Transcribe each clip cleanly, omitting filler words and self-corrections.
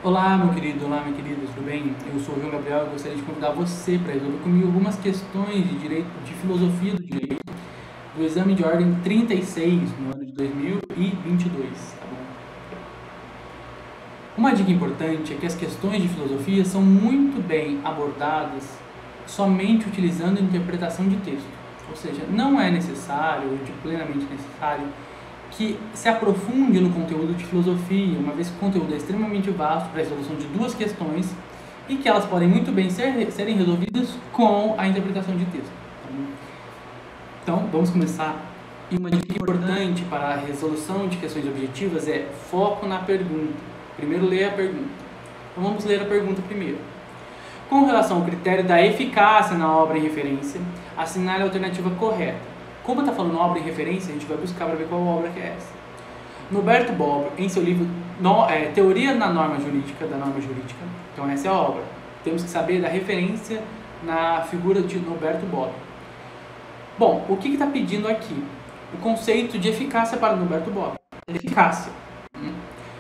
Olá, meu querido, olá, minha querida, tudo bem? Eu sou o João Gabriel e gostaria de convidar você para resolver comigo algumas questões de direito, de filosofia do direito, do exame de ordem 36 no ano de 2022, tá bom? Uma dica importante é que as questões de filosofia são muito bem abordadas somente utilizando a interpretação de texto, ou seja, não é necessário, ou plenamente necessário, que se aprofunde no conteúdo de filosofia, uma vez que o conteúdo é extremamente vasto para a resolução de duas questões e que elas podem muito bem serem resolvidas com a interpretação de texto. Então, vamos começar. E uma dica importante para a resolução de questões objetivas é foco na pergunta. Primeiro, leia a pergunta. Então, vamos ler a pergunta primeiro. Com relação ao critério da eficácia na obra em referência, assinale a alternativa correta. Como está falando obra em referência, a gente vai buscar para ver qual obra que é essa. Norberto Bobbio, em seu livro Teoria da Norma Jurídica, então essa é a obra. Temos que saber da referência na figura de Norberto Bobbio. Bom, o que está pedindo aqui? O conceito de eficácia para Norberto Bobbio. Eficácia.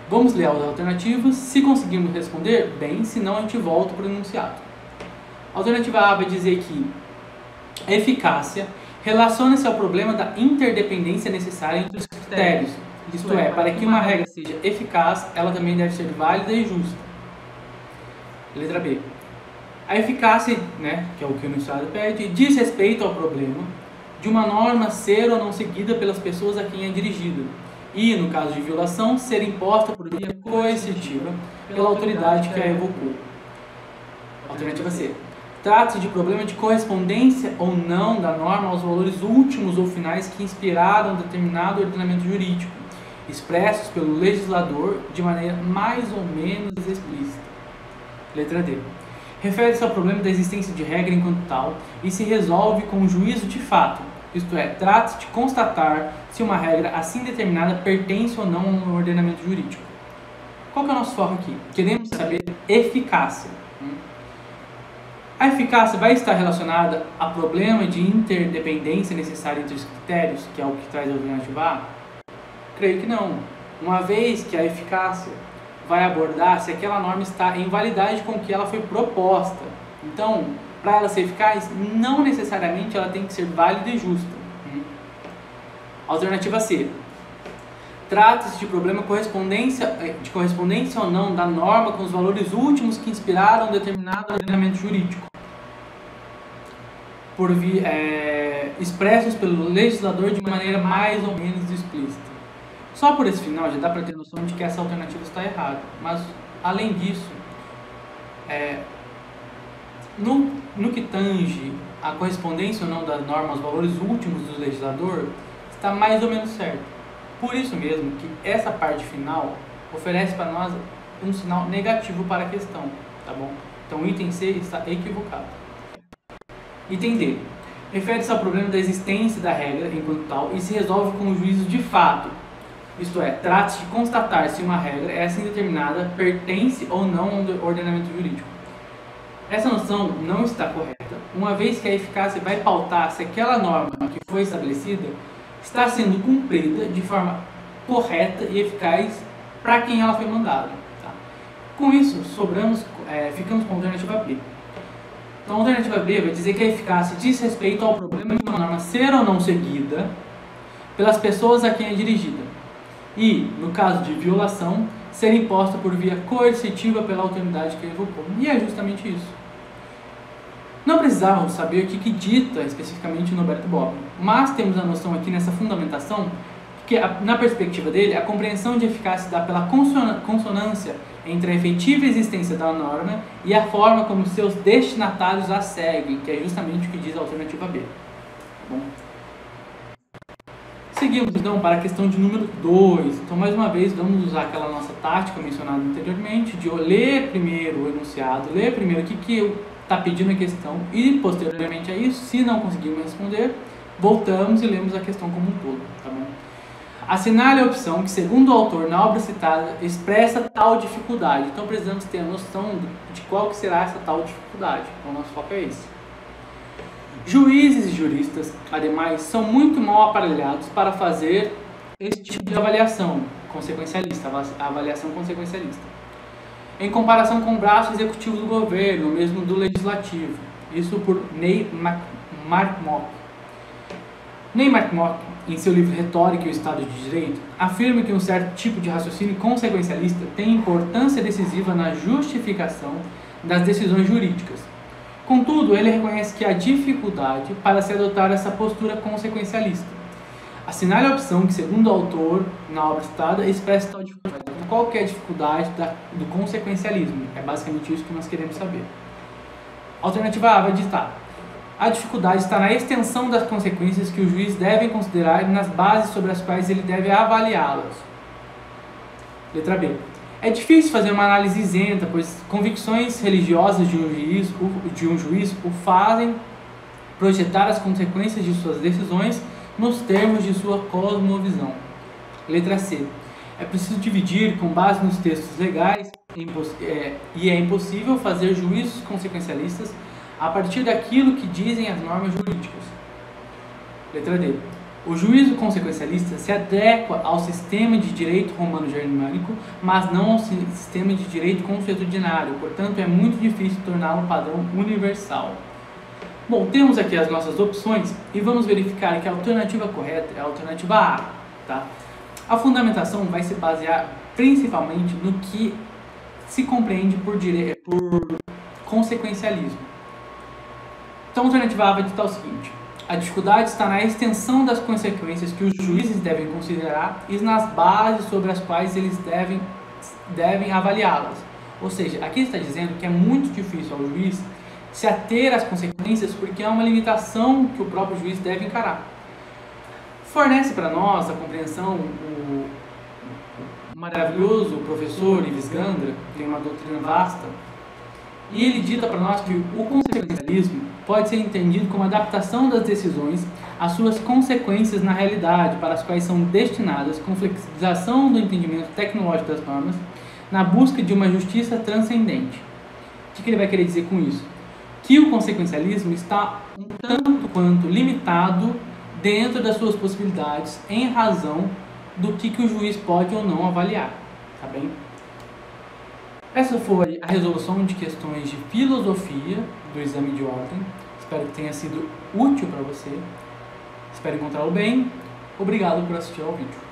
Vamos ler as alternativas. Se conseguirmos responder, bem, senão a gente volta para o enunciado. A alternativa A vai dizer que a eficácia relaciona-se ao problema da interdependência necessária entre os critérios. Isto é, para que uma regra seja eficaz, ela também deve ser válida e justa. Letra B. A eficácia, que é o que o enunciado pede, diz respeito ao problema de uma norma ser ou não seguida pelas pessoas a quem é dirigida e, no caso de violação, ser imposta por via coercitiva pela autoridade que a evocou. Alternativa C. Trata-se de problema de correspondência ou não da norma aos valores últimos ou finais que inspiraram determinado ordenamento jurídico, expressos pelo legislador de maneira mais ou menos explícita. Letra D. Refere-se ao problema da existência de regra enquanto tal e se resolve com um juízo de fato, isto é, trata-se de constatar se uma regra assim determinada pertence ou não a um ordenamento jurídico. Qual que é o nosso foco aqui? Queremos saber eficácia. A eficácia vai estar relacionada a problema de interdependência necessária entre os critérios, que é o que traz a alternativa A? Creio que não. Uma vez que a eficácia vai abordar se aquela norma está em validade com que ela foi proposta. Então, para ela ser eficaz, não necessariamente ela tem que ser válida e justa. Alternativa C. Trata-se de problema de correspondência ou não da norma com os valores últimos que inspiraram determinado ordenamento jurídico, expressos pelo legislador de maneira mais ou menos explícita. Só por esse final já dá para ter noção de que essa alternativa está errada. Mas, além disso, no que tange a correspondência ou não da norma aos valores últimos do legislador, está mais ou menos certo. Por isso mesmo que essa parte final oferece para nós um sinal negativo para a questão, tá bom? Então o item C está equivocado. Item D. Refere-se ao problema da existência da regra enquanto tal e se resolve com o juízo de fato. Isto é, trata-se de constatar se uma regra é assim determinada, pertence ou não a um ordenamento jurídico. Essa noção não está correta, uma vez que a eficácia vai pautar se aquela norma que foi estabelecida está sendo cumprida de forma correta e eficaz para quem ela foi mandada. Tá? Com isso, ficamos com a alternativa B. Então, a alternativa B vai dizer que a eficácia diz respeito ao problema de uma norma ser ou não seguida pelas pessoas a quem é dirigida e, no caso de violação, ser imposta por via coercitiva pela autoridade que a evocou. E é justamente isso. Não precisávamos saber o que dita especificamente Norberto Bobbio, mas temos a noção aqui nessa fundamentação que, na perspectiva dele, a compreensão de eficácia dá pela consonância entre a efetiva existência da norma e a forma como seus destinatários a seguem, que é justamente o que diz a alternativa B. Bom. Seguimos então para a questão de número 2. Então, mais uma vez, vamos usar aquela nossa tática mencionada anteriormente, de ler primeiro o enunciado, ler primeiro o que está pedindo a questão e, posteriormente a isso, se não conseguirmos responder, voltamos e lemos a questão como um todo. Tá bom? Assinale a opção que, segundo o autor, na obra citada, expressa tal dificuldade. Então, precisamos ter a noção de qual que será essa tal dificuldade. Então, nosso foco é esse. Juízes e juristas, ademais, são muito mal aparelhados para fazer esse tipo de avaliação consequencialista, a avaliação consequencialista. em comparação com o braço executivo do governo, ou mesmo do legislativo. Isso por Ney Markmock. Ney Markmock, em seu livro Retórica e o Estado de Direito, afirma que um certo tipo de raciocínio consequencialista tem importância decisiva na justificação das decisões jurídicas. Contudo, ele reconhece que há dificuldade para se adotar essa postura consequencialista. Assinale a opção que, segundo o autor, na obra citada, expressa tal dificuldade. Qual que é a dificuldade do consequencialismo? É basicamente isso que nós queremos saber. Alternativa A vai ditar: a dificuldade está na extensão das consequências que o juiz deve considerar e nas bases sobre as quais ele deve avaliá-las. Letra B. É difícil fazer uma análise isenta, pois convicções religiosas de um juiz o fazem projetar as consequências de suas decisões nos termos de sua cosmovisão. Letra C. É preciso dividir com base nos textos legais e é impossível fazer juízos consequencialistas a partir daquilo que dizem as normas jurídicas. Letra D. O juízo consequencialista se adequa ao sistema de direito romano-germânico, mas não ao sistema de direito consuetudinário, portanto é muito difícil torná-lo padrão universal. Bom, temos aqui as nossas opções e vamos verificar que a alternativa correta é a alternativa A. Tá? A fundamentação vai se basear principalmente no que se compreende por consequencialismo. Então a alternativa A vai ditar o seguinte: a dificuldade está na extensão das consequências que os juízes devem considerar e nas bases sobre as quais eles devem avaliá-las. Ou seja, aqui está dizendo que é muito difícil ao juiz se ater às consequências porque há uma limitação que o próprio juiz deve encarar. Fornece para nós a compreensão o maravilhoso professor Ives Gandra, que tem uma doutrina vasta, e ele dita para nós que o consequencialismo pode ser entendido como a adaptação das decisões às suas consequências na realidade, para as quais são destinadas, com flexibilização do entendimento tecnológico das normas, na busca de uma justiça transcendente. O que ele vai querer dizer com isso? Que o consequencialismo está um tanto quanto limitado dentro das suas possibilidades, em razão do que o juiz pode ou não avaliar. Tá bem? Essa foi a resolução de questões de filosofia do exame de ordem. Espero que tenha sido útil para você. Espero encontrá-lo bem. Obrigado por assistir ao vídeo.